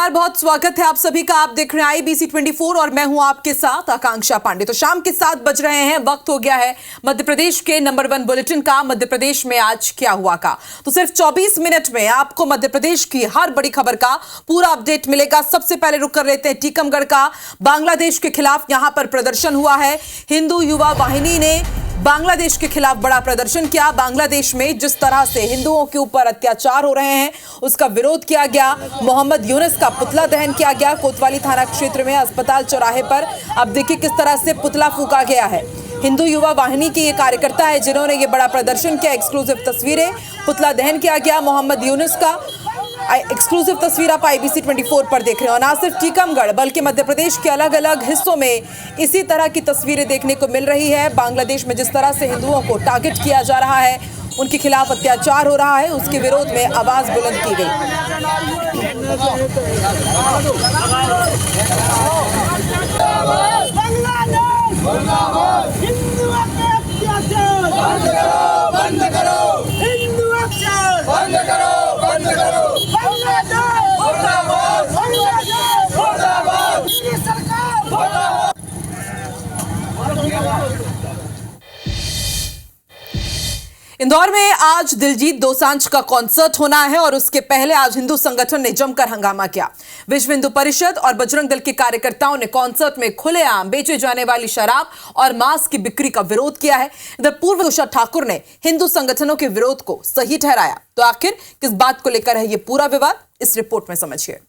नमस्कार, बहुत स्वागत है आप सभी का। आप देख रहे हैं IBC 24 और मैं हूं आपके साथ आकांक्षा पांडे। तो शाम के 7 बज रहे हैं, वक्त हो गया है मध्य प्रदेश के नंबर 1 बुलेटिन का। मध्य प्रदेश में आज क्या हुआ का, तो सिर्फ 24 मिनट में आपको मध्य प्रदेश की हर बड़ी खबर का पूरा अपडेट मिलेगा। सबसे पहले रुक कर लेते हैं टीकमगढ़ का। बांग्लादेश के खिलाफ यहां पर प्रदर्शन हुआ है। हिंदू युवा वाहिनी ने बांग्लादेश के खिलाफ बड़ा प्रदर्शन किया। बांग्लादेश में जिस तरह से हिंदुओं के ऊपर अत्याचार हो रहे हैं उसका विरोध किया गया। मोहम्मद यूनुस का पुतला दहन किया गया कोतवाली थाना क्षेत्र में अस्पताल चौराहे पर। अब देखिए किस तरह से पुतला फूंका गया है। हिंदू युवा वाहिनी के ये कार्यकर्ता है जिन्होंने ये बड़ा प्रदर्शन किया। एक्सक्लूसिव तस्वीरें, पुतला दहन किया गया मोहम्मद यूनुस का। एक्सक्लूसिव तस्वीर आप IBC 24 पर देख रहे हो। ना सिर्फ टीकमगढ़ बल्कि मध्य प्रदेश के अलग अलग हिस्सों में इसी तरह की तस्वीरें देखने को मिल रही है। बांग्लादेश में जिस तरह से हिंदुओं को टारगेट किया जा रहा है, उनके खिलाफ अत्याचार हो रहा है, उसके विरोध में आवाज बुलंद की गई। इंदौर में आज दिलजीत दोसांझ का कॉन्सर्ट होना है और उसके पहले आज हिंदू संगठन ने जमकर हंगामा किया। विश्व हिंदू परिषद और बजरंग दल के कार्यकर्ताओं ने कॉन्सर्ट में खुलेआम बेचे जाने वाली शराब और मांस की बिक्री का विरोध किया है। इधर पूर्व तुषार ठाकुर ने हिंदू संगठनों के विरोध को सही ठहराया। तो आखिर किस बात को लेकर है ये पूरा विवाद, इस रिपोर्ट में समझिए।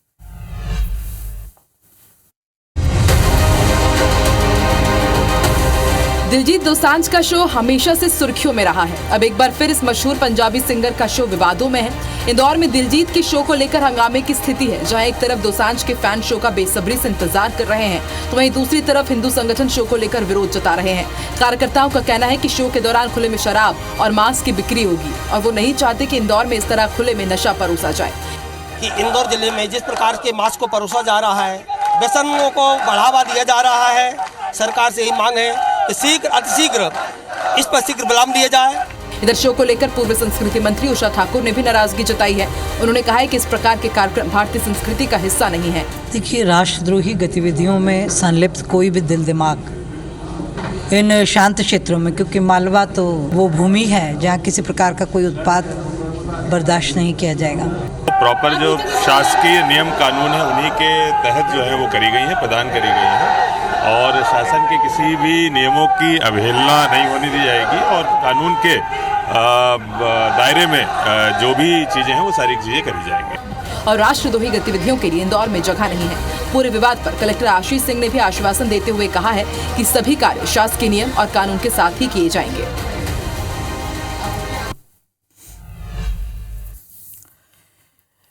दिलजीत दोसांझ का शो हमेशा से सुर्खियों में रहा है। अब एक बार फिर इस मशहूर पंजाबी सिंगर का शो विवादों में है। इंदौर में दिलजीत के शो को लेकर हंगामे की स्थिति है, जहां एक तरफ दोसांझ के फैन शो का बेसब्री से इंतजार कर रहे हैं, तो वहीं दूसरी तरफ हिंदू संगठन शो को लेकर विरोध जता रहे हैं। कार्यकर्ताओं का कहना है कि शो के दौरान खुले में शराब और मांस की बिक्री होगी और वो नहीं चाहते कि इंदौर में इस तरह खुले में नशा परोसा जाए। कि इंदौर जिले में जिस प्रकार के मांस को परोसा जा रहा है, व्यसनों को बढ़ावा दिया जा रहा है, सरकार से ही मांग है शीघ्र अतिशीघ्र इस पर शीघ्र विराम दिया जाए। इधर शो को लेकर पूर्व संस्कृति मंत्री उषा ठाकुर ने भी नाराजगी जताई है। उन्होंने कहा है कि इस प्रकार के कार्यक्रम भारतीय संस्कृति का हिस्सा नहीं है। देखिए, राष्ट्रद्रोही गतिविधियों में संलिप्त कोई भी दिल दिमाग इन शांत क्षेत्रों में, क्योंकि मालवा तो वो भूमि है जहाँ किसी प्रकार का कोई उत्पाद बर्दाश्त नहीं किया जाएगा। प्रॉपर जो शासकीय नियम कानून है उन्हीं के तहत जो है वो करी गई है, प्रदान करी गई है और शासन के किसी भी नियमों की अवहेलना नहीं होने दी जाएगी और कानून के दायरे में जो भी चीज़ें हैं वो सारी चीज़ें करी जाएंगी। और राष्ट्रद्रोही गतिविधियों के लिए इंदौर में जगह नहीं है। पूरे विवाद पर कलेक्टर आशीष सिंह ने भी आश्वासन देते हुए कहा है कि सभी कार्य शासकीय नियम और कानून के साथ ही किए जाएंगे।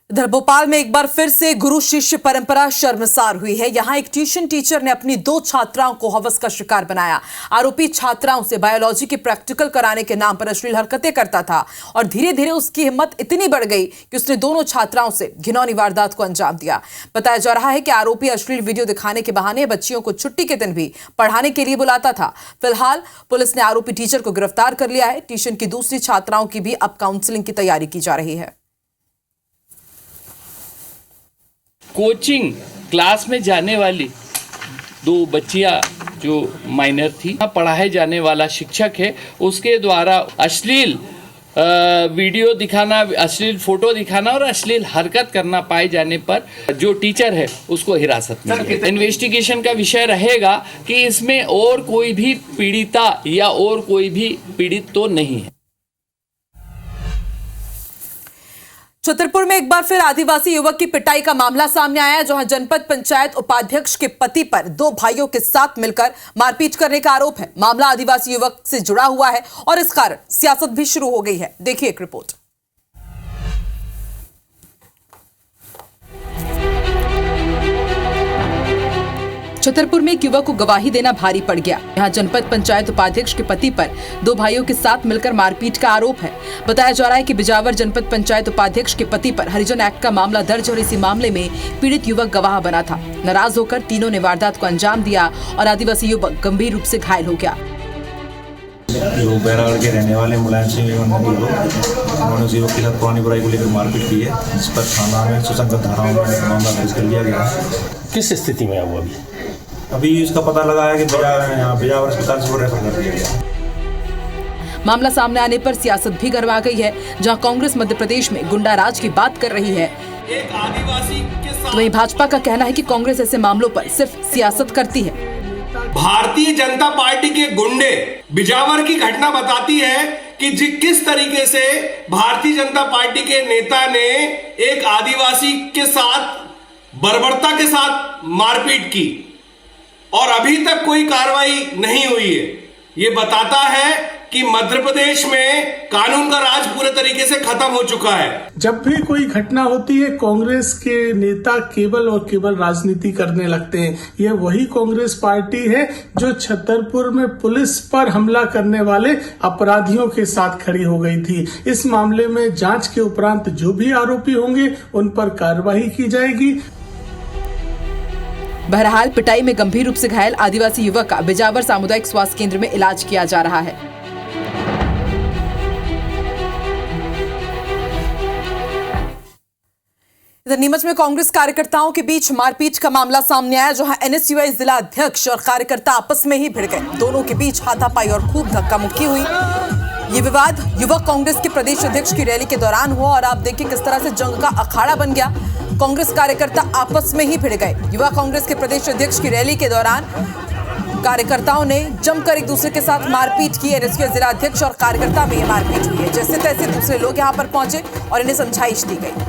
इधर भोपाल में एक बार फिर से गुरु शिष्य परंपरा शर्मसार हुई है। यहां एक ट्यूशन टीचर ने अपनी 2 छात्राओं को हवस का शिकार बनाया। आरोपी छात्राओं से बायोलॉजी के प्रैक्टिकल कराने के नाम पर अश्लील हरकतें करता था और धीरे धीरे उसकी हिम्मत इतनी बढ़ गई कि उसने दोनों छात्राओं से घिनौनी वारदात को अंजाम दिया। बताया जा रहा है कि आरोपी अश्लील वीडियो दिखाने के बहाने बच्चियों को छुट्टी के दिन भी पढ़ाने के लिए बुलाता था। फिलहाल पुलिस ने आरोपी टीचर को गिरफ्तार कर लिया है। ट्यूशन की दूसरी छात्राओं की भी अब काउंसलिंग की तैयारी की जा रही है। कोचिंग क्लास में जाने वाली 2 बच्चियां जो माइनर थी, पढ़ाए जाने वाला शिक्षक है उसके द्वारा अश्लील वीडियो दिखाना, अश्लील फोटो दिखाना और अश्लील हरकत करना पाए जाने पर जो टीचर है उसको हिरासत में लिया। इन्वेस्टिगेशन का विषय रहेगा कि इसमें और कोई भी पीड़िता या और कोई भी पीड़ित तो नहीं है। छतरपुर में एक बार फिर आदिवासी युवक की पिटाई का मामला सामने आया है, जहां जनपद पंचायत उपाध्यक्ष के पति पर 2 भाइयों के साथ मिलकर मारपीट करने का आरोप है। मामला आदिवासी युवक से जुड़ा हुआ है और इस कारण सियासत भी शुरू हो गई है। देखिए एक रिपोर्ट। छतरपुर में एक युवक को गवाही देना भारी पड़ गया। यहाँ जनपद पंचायत उपाध्यक्ष के पति पर 2 भाइयों के साथ मिलकर मारपीट का आरोप है। बताया जा रहा है कि बिजावर जनपद पंचायत उपाध्यक्ष के पति पर हरिजन एक्ट का मामला दर्ज और इसी मामले में पीड़ित युवक गवाह बना था। नाराज होकर तीनों ने वारदात को अंजाम दिया और आदिवासी युवक गंभीर रूप से घायल हो गया। जो बैरागढ़ के रहने वाले मुलायम सिंह एवं नबी लोग, उन्होंने उस युवक के साथ पुरानी बुराई को लेकर मारपीट की है, जिस पर थाना में सुसंगत धाराओं में मामला दर्ज कर लिया गया है। किस स्थिति में है वो अभी इसका पता लगा है कि बिजावर अस्पताल से वो रेफर कर दिया गया। मामला सामने आने पर सियासत भी गरमा गई है, जहां कांग्रेस मध्य प्रदेश में गुंडाराज की बात कर रही है, एक आदिवासी के साथ तो वहीं भाजपा का कहना है कि कांग्रेस ऐसे मामलों पर सिर्फ सियासत करती है। भारतीय जनता पार्टी के गुंडे बिजावर की घटना बताती है कि किस तरीके से भारतीय जनता पार्टी के नेता ने एक आदिवासी के साथ बर्बरता के साथ मारपीट की और अभी तक कोई कार्रवाई नहीं हुई है। ये बताता है कि मध्य प्रदेश में कानून का राज पूरे तरीके से खत्म हो चुका है। जब भी कोई घटना होती है, कांग्रेस के नेता केवल और केवल राजनीति करने लगते हैं। यह वही कांग्रेस पार्टी है जो छतरपुर में पुलिस पर हमला करने वाले अपराधियों के साथ खड़ी हो गई थी। इस मामले में जांच के उपरांत जो भी आरोपी होंगे उन पर कार्रवाई की जाएगी। बहरहाल पिटाई में गंभीर रूप से घायल आदिवासी युवक का बिजावर सामुदायिक स्वास्थ्य केंद्र में इलाज किया जा रहा है। इधर नीमच में कांग्रेस कार्यकर्ताओं के बीच मारपीट का मामला सामने आया, जहां एनएसयूआई जिला अध्यक्ष और कार्यकर्ता आपस में ही भिड़ गए। दोनों के बीच हाथापाई और खूब धक्का मुक्की हुई। ये विवाद युवक कांग्रेस के प्रदेश अध्यक्ष की रैली के दौरान हुआ और आप देखिए किस तरह से जंग का अखाड़ा बन गया। कांग्रेस कार्यकर्ता आपस में ही भिड़ गए। युवा कांग्रेस के प्रदेश अध्यक्ष की रैली के दौरान कार्यकर्ताओं ने जमकर एक दूसरे के साथ मारपीट की। एनएसयूआई जिला अध्यक्ष और कार्यकर्ता में ये मारपीट हुई है। जैसे तैसे दूसरे लोग यहां पर पहुंचे और इन्हें समझाइश दी गई।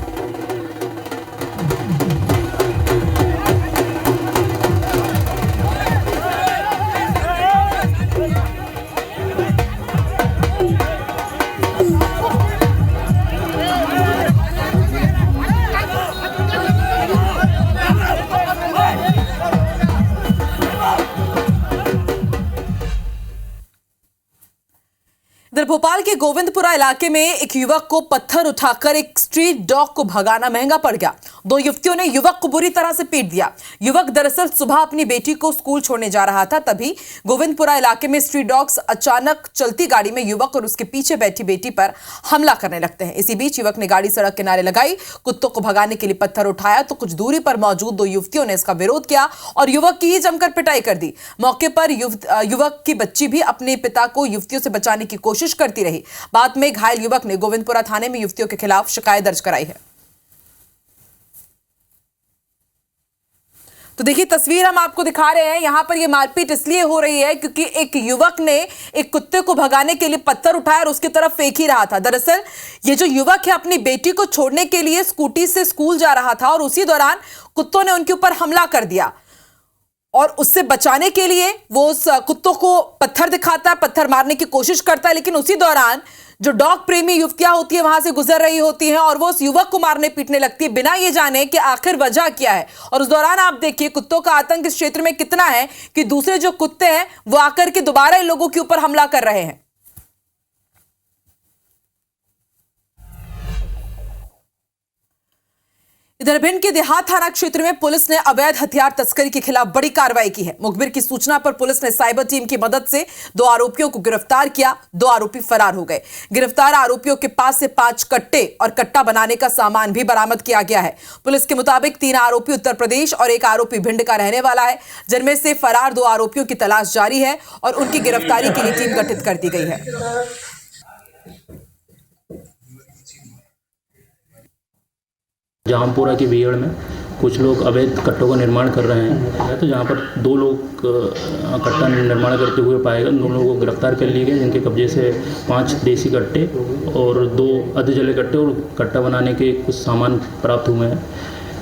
इधर भोपाल के गोविंदपुरा इलाके में एक युवक को पत्थर उठाकर एक स्ट्रीट डॉग को भगाना महंगा पड़ गया। दो युवतियों ने युवक को बुरी तरह से पीट दिया। युवक दरअसल सुबह अपनी बेटी को स्कूल छोड़ने जा रहा था, तभी गोविंदपुरा इलाके में स्ट्रीट डॉग्स अचानक चलती गाड़ी में युवक और उसके पीछे बैठी बेटी पर हमला करने लगते हैं। इसी बीच युवक ने गाड़ी सड़क किनारे लगाई, कुत्तों को भगाने के लिए पत्थर उठाया तो कुछ दूरी पर मौजूद दो युवतियों ने इसका विरोध किया और युवक की ही जमकर पिटाई कर दी। मौके पर युवक की बच्ची भी अपने पिता को युवतियों से बचाने की कोशिश करती रही। बाद में घायल युवक ने गोविंदपुरा थाने में युवतियों के खिलाफ शिकायत दर्ज कराई है। तो देखिए तस्वीर हम आपको दिखा रहे हैं। यहां पर यह मारपीट इसलिए हो रही है क्योंकि एक युवक ने एक कुत्ते को भगाने के लिए पत्थर उठाया और उसकी तरफ फेंक ही रहा था। दरअसल ये जो युवक है अपनी बेटी को छोड़ने के लिए स्कूटी से स्कूल जा रहा था और उसी दौरान कुत्तों ने उनके ऊपर हमला कर दिया और उससे बचाने के लिए वो उस कुत्तों को पत्थर दिखाता है, पत्थर मारने की कोशिश करता है, लेकिन उसी दौरान जो डॉग प्रेमी युवतियां होती है वहां से गुजर रही होती हैं और वो उस युवक को मारने पीटने लगती है बिना ये जाने कि आखिर वजह क्या है। और उस दौरान आप देखिए कुत्तों का आतंक इस क्षेत्र में कितना है कि दूसरे जो कुत्ते हैं वो आकर के दोबारा इन लोगों के ऊपर हमला कर रहे हैं। इधर भिंड के देहात थाना क्षेत्र में पुलिस ने अवैध हथियार तस्करी के खिलाफ बड़ी कार्रवाई की है। मुखबिर की सूचना पर पुलिस ने साइबर टीम की मदद से 2 आरोपियों को गिरफ्तार किया। 2 आरोपी फरार हो गए। गिरफ्तार आरोपियों के पास से 5 कट्टे और कट्टा बनाने का सामान भी बरामद किया गया है। पुलिस के मुताबिक 3 आरोपी उत्तर प्रदेश और 1 आरोपी भिंड का रहने वाला है, जिनमें से फरार 2 आरोपियों की तलाश जारी है और उनकी गिरफ्तारी के लिए टीम गठित कर दी गई है। जामपुरा के बीहड़ में कुछ लोग अवैध कट्टों का निर्माण कर रहे हैं, तो जहाँ पर 2 लोग कट्टा निर्माण करते हुए पाए गए। 2 लोगों को गिरफ्तार कर लिए गए, जिनके कब्जे से 5 देसी कट्टे और 2 अध जले कट्टे और कट्टा बनाने के कुछ सामान प्राप्त हुए हैं।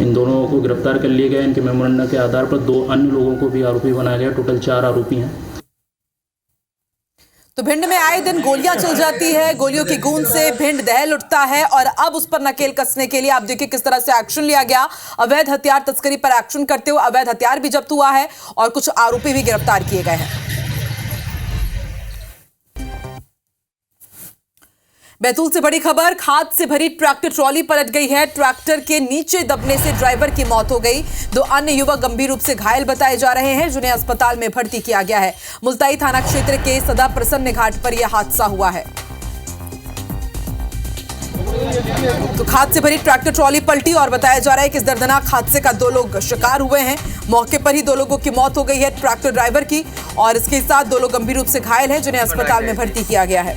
इन दोनों को गिरफ्तार कर लिए गए। इनके मेमोरेंडम के आधार पर 2 अन्य लोगों को भी आरोपी बनाया गया। टोटल 4 आरोपी हैं। तो भिंड में आए दिन गोलियां चल जाती है, गोलियों की गूंज से भिंड दहल उठता है और अब उस पर नकेल कसने के लिए आप देखिए किस तरह से एक्शन लिया गया। अवैध हथियार तस्करी पर एक्शन करते हुए अवैध हथियार भी जब्त हुआ है और कुछ आरोपी भी गिरफ्तार किए गए हैं। बैतूल से बड़ी खबर, खाद से भरी ट्रैक्टर ट्रॉली पलट गई है। ट्रैक्टर के नीचे दबने से ड्राइवर की मौत हो गई। 2 अन्य युवक गंभीर रूप से घायल बताए जा रहे हैं, जिन्हें अस्पताल में भर्ती किया गया है। मुल्ताई थाना क्षेत्र के सदा प्रसन्न घाट पर यह हादसा हुआ है। तो खाद से भरी ट्रैक्टर ट्रॉली पलटी और बताया जा रहा है कि इस दर्दनाक हादसे का 2 लोग शिकार हुए हैं। मौके पर ही 2 लोगों की मौत हो गई है, ट्रैक्टर ड्राइवर की, और इसके साथ 2 लोग गंभीर रूप से घायल हैं, जिन्हें अस्पताल में भर्ती किया गया है।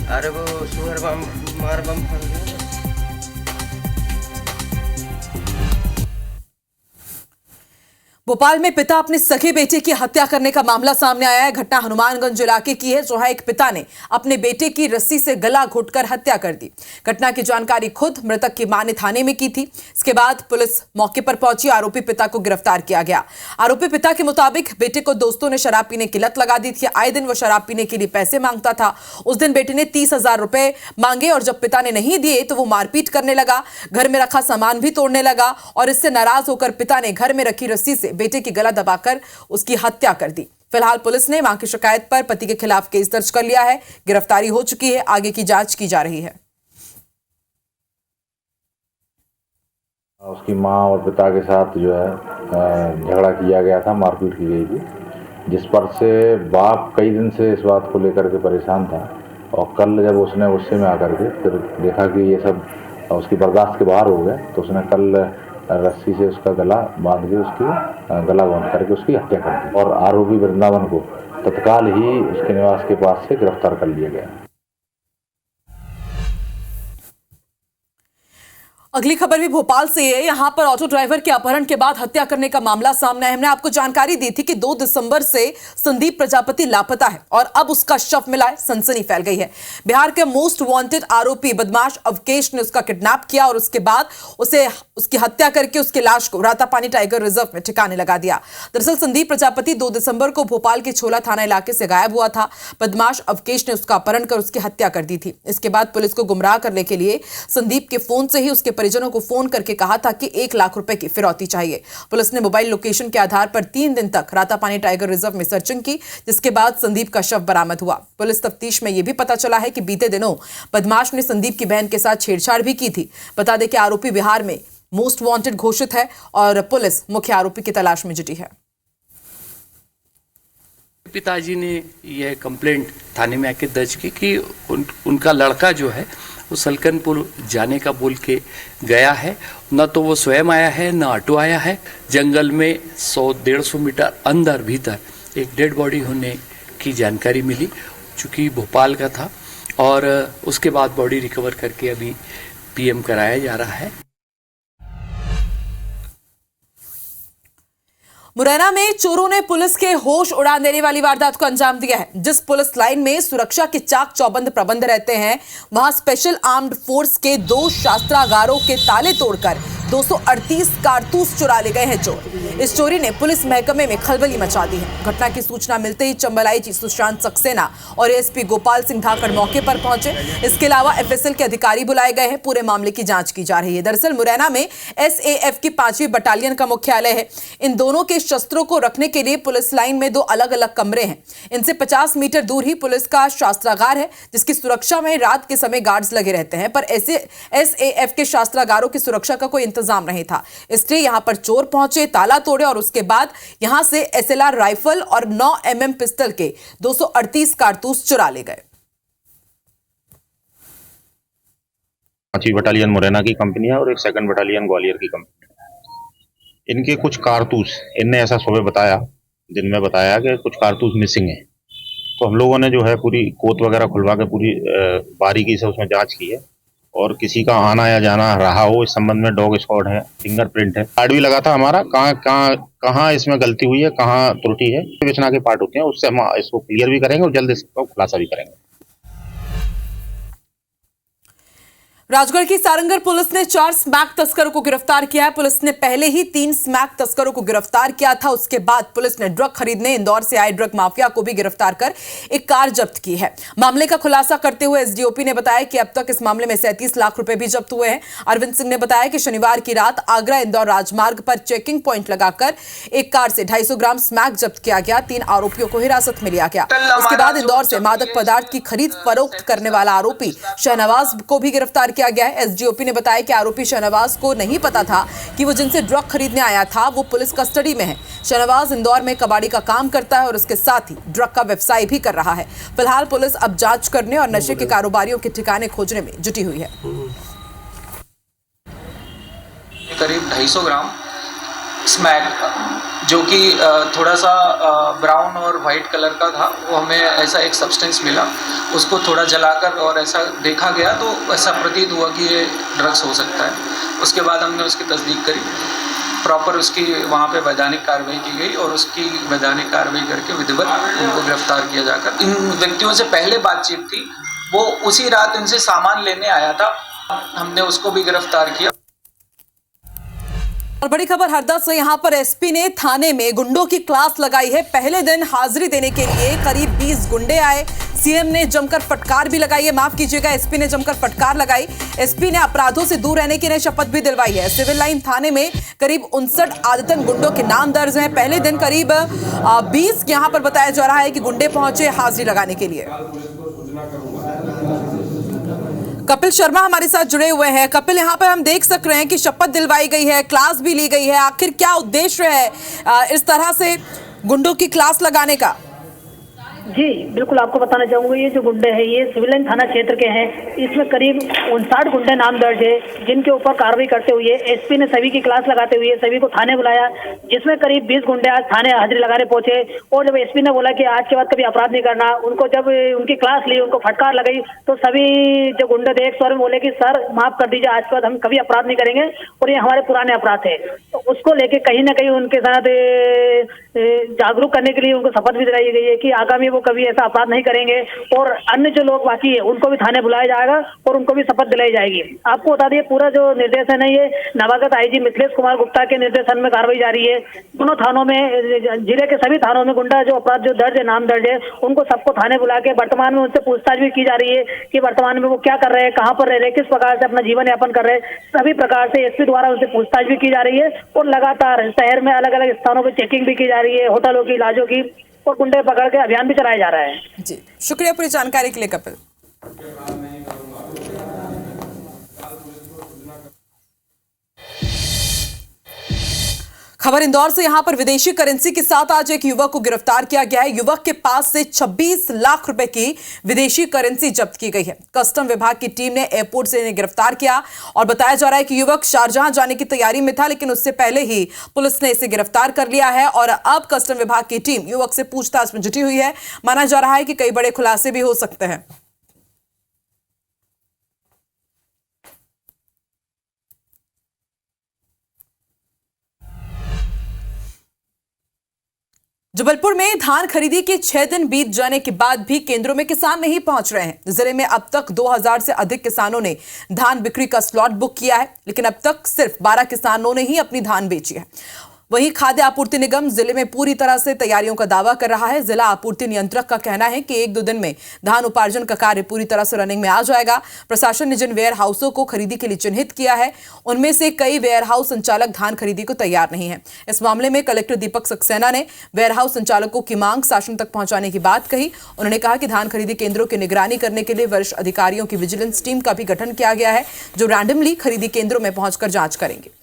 अरे वो सुअर बम मार बम फल गया। भोपाल में पिता अपने सगे बेटे की हत्या करने का मामला सामने आया है। घटना हनुमानगंज इलाके की है, जहां एक पिता ने अपने बेटे की रस्सी से गला घोंटकर हत्या कर दी। घटना की जानकारी खुद मृतक की मां ने थाने में की थी। इसके बाद पुलिस मौके पर पहुंची, आरोपी पिता को गिरफ्तार किया गया। आरोपी पिता के मुताबिक बेटे को दोस्तों ने शराब पीने की लत लगा दी थी। आए दिन वो शराब पीने के लिए पैसे मांगता था। उस दिन बेटे ने 30,000 रुपए मांगे और जब पिता ने नहीं दिए तो वो मारपीट करने लगा, घर में रखा सामान भी तोड़ने लगा और इससे नाराज होकर पिता ने घर में रखी रस्सी से बेटे की गला दबाकर उसकी हत्या कर दी। फिलहाल पुलिस ने मां की शिकायत पर पति के खिलाफ केस दर्ज कर लिया है। गिरफ्तारी हो चुकी है, आगे की जांच की जा रही है। उसकी मां और पिता के साथ जो है झगड़ा किया गया था, मारपीट की गई थी, जिस पर से बाप कई दिन से इस बात को लेकर के परेशान था। और कल जब उसने गुस्से में आकर के फिर देखा कि ये सब उसकी बर्दाश्त के बाहर हो गया, तो उसने कल रस्सी से उसका गला बांध के उसकी गला बांध करके उसकी हत्या कर दी और आरोपी वृंदावन को तत्काल ही उसके निवास के पास से गिरफ्तार कर लिया गया। अगली खबर भी भोपाल से है। यहां पर ऑटो ड्राइवर के अपहरण के बाद हत्या करने का मामला सामने आया। हमने आपको जानकारी दी थी कि 2 दिसंबर से संदीप प्रजापति लापता है और अब उसका शव मिला है। सनसनी फैल गई है। बिहार के मोस्ट वांटेड आरोपी बदमाश अवकेश ने उसका किडनैप किया और उसके बाद उसकी हत्या करके उसकी लाश को रातापानी टाइगर रिजर्व में ठिकाने लगा दिया। दरअसल संदीप प्रजापति 2 दिसंबर को भोपाल के छोला थाना इलाके से गायब हुआ था। बदमाश अवकेश ने उसका अपहरण कर उसकी हत्या कर दी थी। इसके बाद पुलिस को गुमराह करने के लिए संदीप के फोन से ही उसके परिजनों को फोन करके कहा था कि 1 लाख रुपए की फिरौती चाहिए। पुलिस ने मोबाइल लोकेशन के आधार पर 3 दिन तक रातापानी टाइगर रिजर्व में सर्चिंग की, जिसके बाद संदीप का शव बरामद हुआ। पुलिस तफ्तीश में यह भी पता चला है कि बीते दिनों बदमाश ने संदीप की बहन के साथ छेड़छाड़ भी की थी। बता दें कि आरोपी बिहार में मोस्ट वांटेड घोषित है और पुलिस मुख्य आरोपी की तलाश में जुटी है। पिताजी ने यह कंप्लेंट थाने में आके दर्ज की कि उनका लड़का जो है वो सलकनपुर जाने का बोल के गया है। न तो वो स्वयं आया है, न ऑटो आया है। जंगल में 100-150 मीटर अंदर भीतर एक डेड बॉडी होने की जानकारी मिली, चूँकि भोपाल का था, और उसके बाद बॉडी रिकवर करके अभी पीएम कराया जा रहा है। मुरैना में चोरों ने पुलिस के होश उड़ा देने वाली वारदात को अंजाम दिया है। जिस पुलिस लाइन में सुरक्षा के चाक चौबंद प्रबंध रहते हैं, वहां स्पेशल आर्म्ड फोर्स के 2 शस्त्रागारों के ताले तोड़कर 238 कारतूस चुरा ले गए हैं चोर। इस चोरी ने पुलिस महकमे में खलबली मचा दी है। घटना की सूचना मिलते ही चंबल आईजी सुशांत सक्सेना और एसपी गोपाल सिंह धाकड़ मौके पर पहुंचे। इसके अलावा एफएसएल के अधिकारी बुलाए गए हैं। पूरे मामले की जांच की जा रही है। दरअसल मुरैना में एसएएफ की 5वीं बटालियन का मुख्यालय है। इन दोनों के शस्त्रों को रखने के लिए पुलिस लाइन में 2 अलग अलग कमरे हैं। इनसे 50 मीटर दूर ही पुलिस का शस्त्रागार है, जिसकी सुरक्षा में रात के समय गार्ड्स लगे रहते हैं, पर ऐसे एसएएफ के शस्त्रागारों की सुरक्षा का कोई इंतजाम नहीं था। इसलिए यहां पर चोर पहुंचे, ताला तोड़े और उसके बाद यहां से एसएलआर राइफल और 9 mm पिस्टल के 238 कारतूस चुरा ले गए। 5वीं बटालियन मुरैना की कंपनी है और एक 2nd बटालियन ग्वालियर की कंपनी है। इनके कुछ कारतूस, इनने ऐसा सुबह बताया, दिन में बताया कि कुछ कारतूस मिसिंग है। तो हम लोगों ने जो है पूरी कोत वगैरह खुलवा के पूरी बारीकी से उसमें जांच की है और किसी का आना या जाना रहा हो इस संबंध में डॉग स्क्वाड है, फिंगरप्रिंट है, कार्ड भी लगा था हमारा। कहाँ इसमें गलती हुई है, कहाँ त्रुटि है, विवेचना के पार्ट होते हैं, उससे हम इसको क्लियर भी करेंगे और जल्द इसको खुलासा भी करेंगे। राजगढ़ की सारंगढ़ पुलिस ने 4 स्मैक तस्करों को गिरफ्तार किया है। पुलिस ने पहले ही 3 स्मैक तस्करों को गिरफ्तार किया था। उसके बाद पुलिस ने ड्रग खरीदने इंदौर से आए ड्रग माफिया को भी गिरफ्तार कर एक कार जब्त की है। मामले का खुलासा करते हुए एसडीओपी ने बताया कि अब तक इस मामले में 37 लाख रुपए भी जब्त हुए हैं। अरविंद सिंह ने बताया कि शनिवार की रात आगरा इंदौर राजमार्ग पर चेकिंग पॉइंट लगाकर एक कार से 250 ग्राम स्मैक जब्त किया गया। 3 आरोपियों को हिरासत में लिया गया। उसके बाद इंदौर से मादक पदार्थ की खरीद फरोख्त करने वाला आरोपी शहनवाज को भी गिरफ्तार किया गया है। एसडीओपी ने बताया कि आरोपी शहनवाज को नहीं पता था कि वो जिनसे ड्रग खरीदने आया था वो पुलिस कस्टडी में है। शहनवाज इंदौर में कबाड़ी का काम करता है और उसके साथ ही ड्रग का व्यवसाय भी कर रहा है। फिलहाल पुलिस अब जांच करने और नशे के कारोबारियों के ठिकाने खोजने में जुटी हुई है। करीब 250 ग्राम स्मैक जो कि थोड़ा सा ब्राउन और वाइट कलर का था, वो हमें ऐसा एक सब्सटेंस मिला। उसको थोड़ा जलाकर और ऐसा देखा गया तो ऐसा प्रतीत हुआ कि ये ड्रग्स हो सकता है। उसके बाद हमने उसकी तस्दीक करी, प्रॉपर उसकी वहाँ पे वैधानिक कार्रवाई की गई और उसकी वैधानिक कार्रवाई करके विधिवत उनको गिरफ्तार किया जाकर। इन व्यक्तियों से पहले बातचीत थी, वो उसी रात इनसे सामान लेने आया था, हमने उसको भी गिरफ्तार किया। और बड़ी खबर हरदा से, यहां पर एसपी ने थाने में गुंडों की क्लास लगाई है। पहले दिन हाजिरी देने के लिए करीब 20 गुंडे आए। सीएम ने जमकर फटकार भी लगाई है, माफ कीजिएगा, एसपी ने जमकर फटकार लगाई। एसपी ने अपराधों से दूर रहने की शपथ भी दिलवाई है। सिविल लाइन थाने में करीब 59 आदतन गुंडों के नाम दर्ज हैं। पहले दिन करीब 20 यहां पर बताया जा रहा है कि गुंडे पहुंचे हाजिरी लगाने के लिए। कपिल शर्मा हमारे साथ जुड़े हुए हैं। कपिल, यहाँ पर हम देख सक रहे हैं कि शपथ दिलवाई गई है, क्लास भी ली गई है। आखिर क्या उद्देश्य है इस तरह से गुंडों की क्लास लगाने का? जी बिल्कुल, आपको बताना चाहूंगा, ये जो गुंडे हैं ये सिविल लाइन थाना क्षेत्र के हैं। इसमें करीब 59 गुंडे नाम दर्ज है, जिनके ऊपर कार्रवाई करते हुए एसपी ने सभी की क्लास लगाते हुए सभी को थाने बुलाया, जिसमें करीब 20 गुंडे आज थाने हाजिरी लगाने पहुंचे। और जब एसपी ने बोला कि आज के बाद कभी अपराध नहीं करना, उनको जब उनकी क्लास ली, उनको फटकार लगाई, तो सभी जो गुंडे थे एक स्वर में बोले कि सर माफ कर दीजिए, आज के बाद हम कभी अपराध नहीं करेंगे और ये हमारे पुराने अपराध है। तो उसको लेके कहीं ना कहीं उनके साथ जागरूक करने के लिए उनको शपथ भी दिलाई गई है कि आगामी वो कभी ऐसा अपराध नहीं करेंगे। और अन्य जो लोग बाकी है उनको भी थाने बुलाया जाएगा और उनको भी शपथ दिलाई जाएगी। आपको बता दिए पूरा जो निर्देशन है ये नवागत आईजी मिथिलेश कुमार गुप्ता के निर्देशन में कार्रवाई जारी है। दोनों थानों में, जिले के सभी थानों में गुंडा जो अपराध जो दर्ज है, नाम दर्ज है, उनको सबको थाने बुला के वर्तमान में उनसे पूछताछ भी की जा रही है कि वर्तमान में वो क्या कर रहे हैं, कहाँ पर रह रहे हैं, किस प्रकार से अपना जीवन यापन कर रहे हैं। सभी प्रकार से एसपी द्वारा उनसे पूछताछ भी की जा रही है और लगातार शहर में अलग अलग स्थानों पर चेकिंग भी की जा रही है, होटलों की, इलाजों की, और गुंडे पकड़ के अभियान भी चलाया जा रहा है। जी शुक्रिया पूरी जानकारी के लिए कपिल। खबर इंदौर से, यहां पर विदेशी करेंसी के साथ आज एक युवक को गिरफ्तार किया गया है। युवक के पास से 26 लाख रुपए की विदेशी करेंसी जब्त की गई है। कस्टम विभाग की टीम ने एयरपोर्ट से इन्हें गिरफ्तार किया और बताया जा रहा है कि युवक शारजाह जाने की तैयारी में था, लेकिन उससे पहले ही पुलिस ने इसे गिरफ्तार कर लिया है और अब कस्टम विभाग की टीम युवक से पूछताछ में जुटी हुई है। माना जा रहा है कि कई बड़े खुलासे भी हो सकते हैं। जबलपुर में धान खरीदी के 6 दिन बीत जाने के बाद भी केंद्रों में किसान नहीं पहुंच रहे हैं। जिले में अब तक 2000 से अधिक किसानों ने धान बिक्री का स्लॉट बुक किया है, लेकिन अब तक सिर्फ 12 किसानों ने ही अपनी धान बेची है। वहीं खाद्य आपूर्ति निगम जिले में पूरी तरह से तैयारियों का दावा कर रहा है। जिला आपूर्ति नियंत्रक का कहना है कि 1-2 दिन में धान उपार्जन का कार्य पूरी तरह से रनिंग में आ जाएगा। प्रशासन ने जिन वेयर हाउसों को खरीदी के लिए चिन्हित किया है, उनमें से कई वेयर हाउस संचालक धान खरीदी को तैयार नहीं है। इस मामले में कलेक्टर दीपक सक्सेना ने वेयर हाउस संचालकों की मांग शासन तक पहुंचाने की बात कही। उन्होंने कहा कि धान खरीदी केंद्रों की निगरानी करने के लिए वरिष्ठ अधिकारियों की विजिलेंस टीम का भी गठन किया गया है, जो रैंडमली खरीदी केंद्रों में पहुंचकर जांच करेंगे।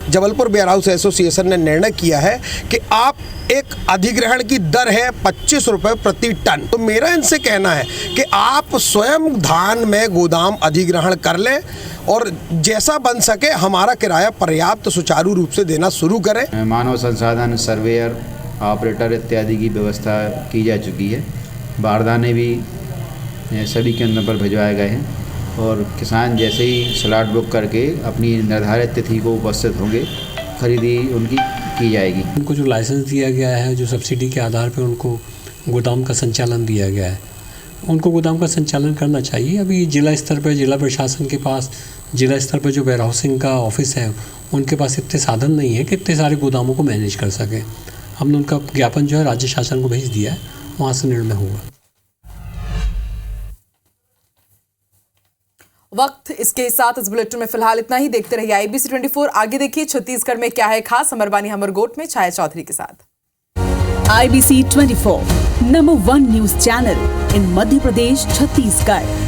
जबलपुर वेयर हाउस एसोसिएशन ने निर्णय किया है कि आप एक अधिग्रहण की दर है 25 रुपए प्रति टन। तो मेरा इनसे कहना है कि आप स्वयं धान में गोदाम अधिग्रहण कर लें और जैसा बन सके हमारा किराया पर्याप्त सुचारू रूप से देना शुरू करें। मानव संसाधन, सर्वेयर, ऑपरेटर इत्यादि की व्यवस्था की जा चुकी है। बारदाने भी सभी केंद्रों पर भिजवाए गए हैं और किसान जैसे ही स्लॉट बुक करके अपनी निर्धारित तिथि को उपस्थित होंगे, खरीदी उनकी की जाएगी। उनको जो लाइसेंस दिया गया है, जो सब्सिडी के आधार पर उनको गोदाम का संचालन दिया गया है, उनको गोदाम का संचालन करना चाहिए। अभी जिला स्तर पर जिला प्रशासन के पास, जिला स्तर पर जो वेयर हाउसिंग का ऑफिस है, उनके पास इतने साधन नहीं है कि इतने सारे गोदामों को मैनेज कर सकें। हमने उनका ज्ञापन जो है राज्य शासन को भेज दिया है, वहाँ से निर्णय होगा। वक्त इसके साथ इस बुलेटिन में फिलहाल इतना ही। देखते रहिए IBC 24। आगे देखिए छत्तीसगढ़ में क्या है खास, अमरवानी हमरगोट में छाया चौधरी के साथ। IBC 24 number 1 news channel in Madhya Pradesh Chhattisgarh.